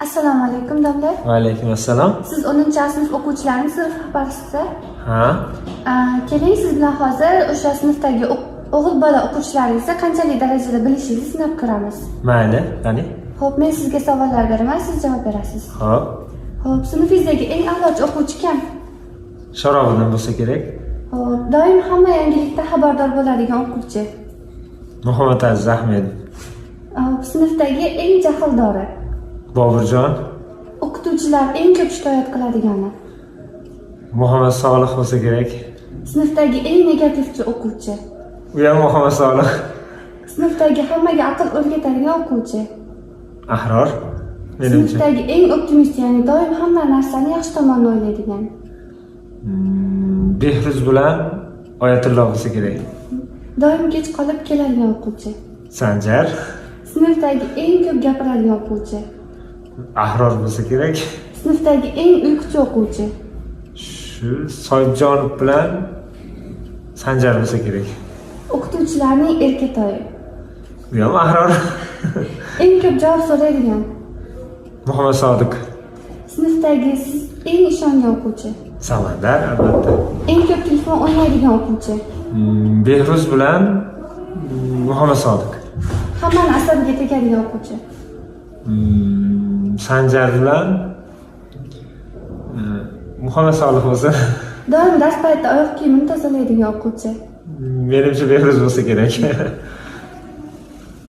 Assalomu alaykum domla. Va alaykum assalom. Siz 10-sinf o'quvchilarining sinf rahbarisiz. Ha? Keling siz bilan hozir o'sha sinfdagi o'g'il bola o'quvchilaringizni qanchalik darajada bilishingizni sinab ko'ramiz. Mayli, qani? Xo'p, men sizga savollar beraman, siz javob berasiz. Xo'p. Xo'p, sinfingizdagi eng a'lochi o'quvchi kim? Sharobiddin bo'lsa kerak. Xo'p, doim hamma yangilikdan xabardor bo'ladigan o'quvchi. Muhammadaziz Ahmedov. Xo'p, sinfdagi eng jahldori. Boburjon. O'qituvchilar eng ko'p shikoyat qiladigani. Muhammad Solih bo'lsa kerak. Sinfdagi eng negativchi o'quvchi. U ham Muhammad Solih. Sinfdagi hammaga aql o'rgatadigan o'quvchi. Ahror. Menimcha. Sinfdagi eng optimist, ya'ni doim hamma narsani yaxshi tomonda o'ylaydigan. Behruz bilan Oyatullo bo'lsa kerak. Doim kech qolib keladigan o'quvchi. Sanjar. Sinfdagi eng ko'p gapiradigan o'quvchi. Ahror bo'lsa kerak. Sinfdagi eng uyquchi o'quvchi. Shu Soyibjonov bilan Sanjar bo'lsa kerak. O'qituvchilarning erkatoyi. Bu ham Ahror. Eng ko'p javob so'raydigan. Muhammad Sodiq. Sinfdagi siz eng ishongan o'quvchi. Samandar albatta. Eng ko'p telefon o'ynaydigan o'quvchi. Behruz bilan Muhammad Sodiq. Hammani asabiga tegadigan o'quvchi. Sanjar bilan Muhammad Solih bo'lsa. Doim dars paytida oyoq kiyimini tozalaydigan o'quvchi. Menimcha Behruz bo'lsa kerak.